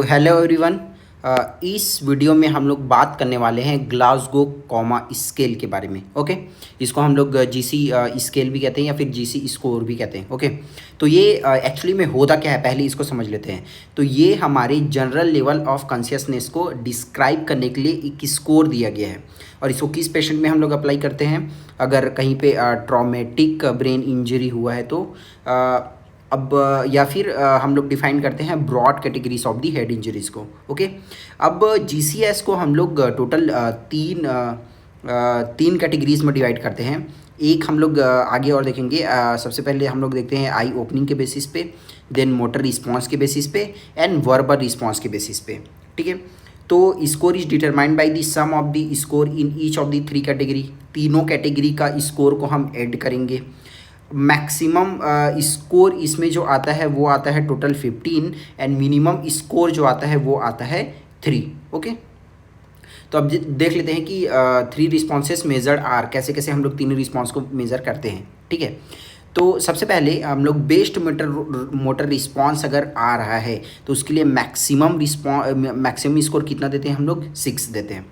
Hello everyone. इस video में हम लोग बात करने वाले हैं ग्लासगो कॉमा स्केल के बारे में। ओके, इसको हम लोग जीसी स्केल भी कहते हैं या फिर जीसी स्कोर भी कहते हैं। ओके, तो ये एक्चुअली में होता क्या है, पहले इसको समझ लेते हैं। तो ये हमारे जनरल लेवल ऑफ कॉन्शियसनेस को डिस्क्राइब करने के लिए एक स्कोर दिया गया है, और इसको किस पेशेंट में हम लोग अप्लाई करते हैं। अगर कहीं पे ट्रॉमेटिक ब्रेन इंजरी हुआ है तो अब या फिर हम लोग डिफाइन करते हैं broad categories of the head injuries को। ओके, अब जीसीएस को हम लोग टोटल तीन कैटेगरीज में डिवाइड करते हैं। एक हम लोग आगे और देखेंगे। सबसे पहले हम लोग देखते हैं आई ओपनिंग के बेसिस पे, देन मोटर रिस्पॉन्स के बेसिस पे एंड वर्बल रिस्पॉन्स के बेसिस पे। ठीक है, तो score is determined by the sum of the score in each of the three category. तीनों कैटेगरी का स्कोर को हम ऐड करेंगे। मैक्सिमम स्कोर इसमें जो आता है वो आता है टोटल 15 एंड मिनिमम स्कोर जो आता है वो आता है 3। ओके, तो अब देख लेते हैं कि थ्री रिस्पॉन्सेस मेजर्ड आर, कैसे कैसे हम लोग तीनों रिस्पॉन्स को मेज़र करते हैं। ठीक है, तो सबसे पहले हम लोग बेस्ट मोटर रिस्पॉन्स अगर आ रहा है तो उसके लिए मैक्सिमम स्कोर कितना देते हैं हम लोग, 6 देते हैं।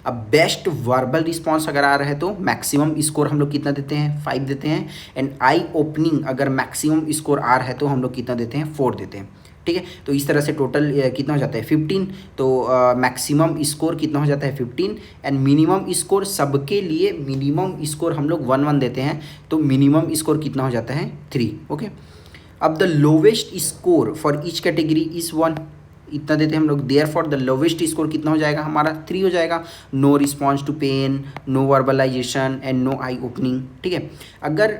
अब बेस्ट वर्बल रिस्पॉन्स अगर आ रहा है तो मैक्सिमम स्कोर हम लोग कितना देते हैं, 5 देते हैं। एंड आई ओपनिंग अगर मैक्सिमम स्कोर आ रहा है तो हम लोग कितना देते हैं, 4 देते हैं। ठीक है, तो इस तरह से टोटल कितना हो जाता है, 15। तो मैक्सिमम स्कोर कितना हो जाता है, 15 एंड मिनिमम स्कोर सबके लिए मिनिमम स्कोर हम लोग 1 देते हैं, तो मिनिमम स्कोर कितना हो जाता है, 3। ओके, अब the lowest score for each category is 1, इतना देते हैं हम लोग। Therefore the lowest score कितना हो जाएगा हमारा, 3 हो जाएगा। No response to pain, no verbalisation and no eye opening. ठीक है, अगर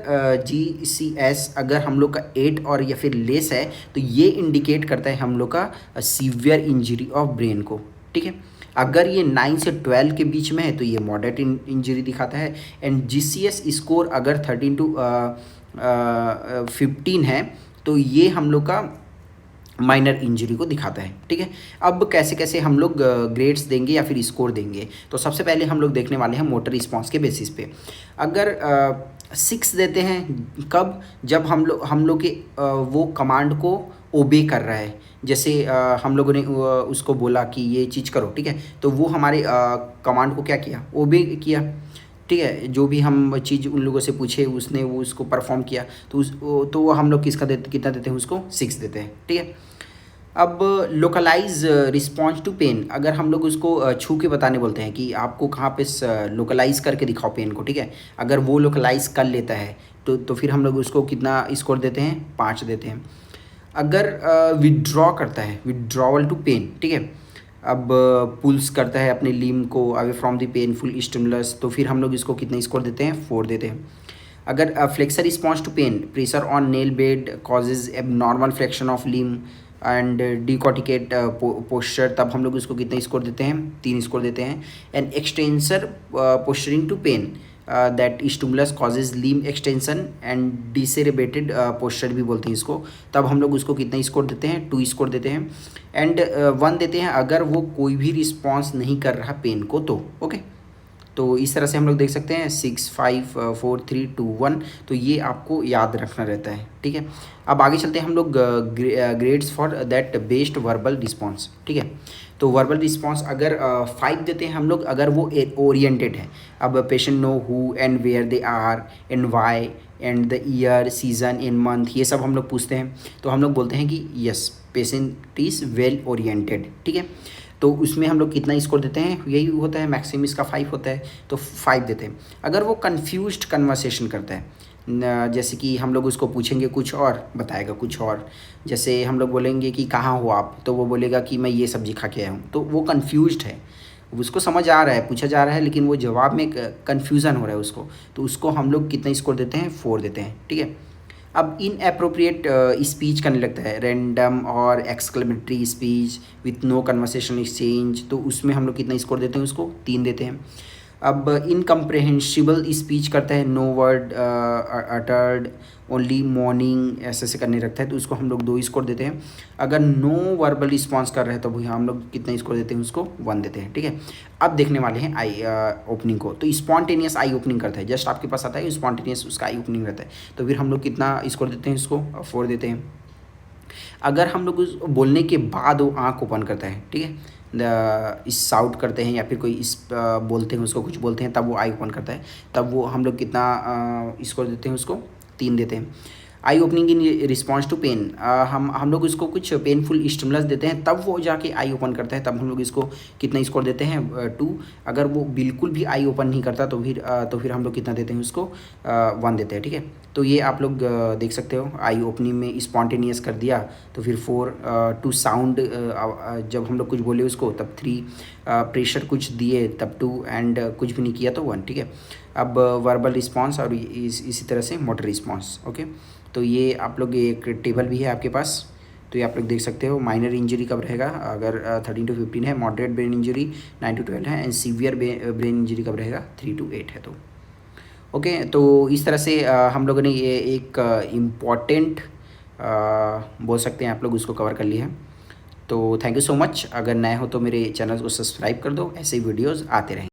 GCS अगर हम लोग का 8 और या फिर लेस है तो ये इंडिकेट करता है हम लोग का सीवियर इंजरी ऑफ ब्रेन को। ठीक है, अगर ये 9 से 12 के बीच में है तो ये मॉडरेट इंजरी दिखाता है। एंड GCS स्कोर अगर 13 to 15 है तो ये हम लोग का माइनर इंजरी को दिखाता है। ठीक है, अब कैसे कैसे हम लोग ग्रेड्स देंगे या फिर स्कोर देंगे, तो सबसे पहले हम लोग देखने वाले हैं मोटर रिस्पॉन्स के बेसिस पे। अगर 6 देते हैं कब, जब हम लोग के वो कमांड को ओबे कर रहा है। जैसे हम लोगों ने उसको बोला कि ये चीज़ करो, ठीक है, तो वो हमारे कमांड को क्या किया, ओबे किया। ठीक है, जो भी हम चीज़ उन लोगों से पूछे उसने वो उसको परफॉर्म किया, तो वो हम लोग कितना देते हैं, उसको 6 देते हैं। ठीक है, अब लोकलाइज रिस्पॉन्स टू पेन, अगर हम लोग उसको छू के बताने बोलते हैं कि आपको कहाँ पे लोकलाइज करके दिखाओ पेन को। ठीक है, अगर वो लोकलाइज कर लेता है तो फिर हम लोग उसको कितना स्कोर देते हैं, 5 देते हैं। अगर विड्रॉ करता है, विड्रॉवल टू पेन, ठीक है, अब पुल्स करता है अपने लीम को away from the painful stimulus, तो फिर हम लोग इसको कितना स्कोर देते हैं, 4 देते हैं। अगर flexor response to pain, pressure on nail bed causes abnormal flexion of limb and decorticate posture, तब हम लोग उसको कितना स्कोर देते हैं, 3 स्कोर देते हैं। And extensor posturing to pain that stimulus causes limb extension and decerebrated posture भी बोलते हैं इसको, तब हम लोग उसको कितना स्कोर देते हैं, 2 स्कोर देते हैं। एंड 1 देते हैं अगर वो कोई भी रिस्पॉन्स नहीं कर रहा पेन को तो। ओके, तो इस तरह से हम लोग देख सकते हैं 6, 5, 4, 3, 2, 1, तो ये आपको याद रखना रहता है। ठीक है, अब आगे चलते हैं हम लोग grades for that best verbal response. ठीक है, तो वर्बल रिस्पॉन्स अगर 5 देते हैं हम लोग अगर वो ओरिएंटेड है। अब patient know who and where they are and why and the year, season and month, ये सब हम लोग पूछते हैं, तो हम लोग बोलते हैं कि yes patient is well oriented. ठीक है, तो उसमें हम लोग कितना स्कोर देते हैं, यही होता है मैक्सिमम इसका 5 होता है, तो 5 देते हैं। अगर वो कन्फ्यूज्ड कन्वर्सेशन करता है, जैसे कि हम लोग उसको पूछेंगे कुछ और बताएगा कुछ और, जैसे हम लोग बोलेंगे कि कहाँ हो आप, तो वो बोलेगा कि मैं ये सब्ज़ी खा के आया हूँ, तो वो कन्फ्यूज्ड है, उसको समझ आ रहा है, पूछा जा रहा है, लेकिन वो जवाब में कन्फ्यूज़न हो रहा है उसको, तो उसको हम लोग कितना स्कोर देते हैं, 4 देते हैं। ठीक है, अब इनएप्रोप्रिएट स्पीच करने लगता है, रैंडम और exclamatory speech with no conversation exchange, तो उसमें हम लोग कितना स्कोर देते हैं, उसको 3 देते हैं। अब इनकम्प्रहेंसिबल स्पीच करता है, no word uttered only morning, ऐसे ऐसे करने लगता है, तो उसको हम लोग 2 स्कोर देते हैं। अगर नो वर्बल रिस्पॉन्स कर रहे हैं तो भैया हम लोग कितना स्कोर देते हैं, उसको 1 देते हैं। ठीक है, अब देखने वाले हैं आई ओपनिंग को। तो स्पॉन्टेनियस आई ओपनिंग करता है, जस्ट आपके पास आता है स्पॉन्टेनियस, उसका आई ओपनिंग रहता है, तो फिर हम लोग कितना स्कोर देते हैं, इसको 4 देते हैं। अगर हम लोग उस बोलने के बाद वो आँख ओपन करता है, ठीक है, इस साउट करते हैं या फिर कोई इस बोलते हैं उसको, कुछ बोलते हैं, तब वो आई ओपन करता है, तब वो हम लोग कितना स्कोर देते हैं उसको, 3 देते हैं। Eye opening in response to pain, हम लोग इसको कुछ पेनफुल स्टिमुलस देते हैं तब वो जाके आई ओपन करता है, तब हम लोग इसको कितना स्कोर देते हैं, 2। अगर वो बिल्कुल भी आई ओपन नहीं करता तो फिर हम लोग कितना देते हैं उसको, 1 देते हैं, ठीक है। तो ये आप लोग देख सकते हो, आई ओपनिंग में स्पॉन्टेनियस कर दिया तो फिर 4, टू साउंड जब हम लोग कुछ बोले उसको तब 3, प्रेशर कुछ दिए तब 2, एंड कुछ भी नहीं किया तो 1, ठीक है। अब वर्बल रिस्पॉन्स और इसी तरह से मोटर रिस्पॉन्स, ओके। तो ये आप लोग एक टेबल भी है आपके पास, तो ये आप लोग देख सकते हो। माइनर इंजरी कब रहेगा, अगर 13 to 15 है, मॉडरेट ब्रेन इंजरी 9 to 12 है, एंड सीवियर ब्रेन इंजरी कब रहेगा, 3 to 8 है। तो ओके, तो इस तरह से हम लोगों ने ये एक इम्पॉर्टेंट बोल सकते हैं आप लोग उसको कवर कर लिया है। तो थैंक यू सो मच। अगर नए हो तो मेरे चैनल को सब्सक्राइब कर दो, ऐसे ही वीडियोज़ आते रहेंगे।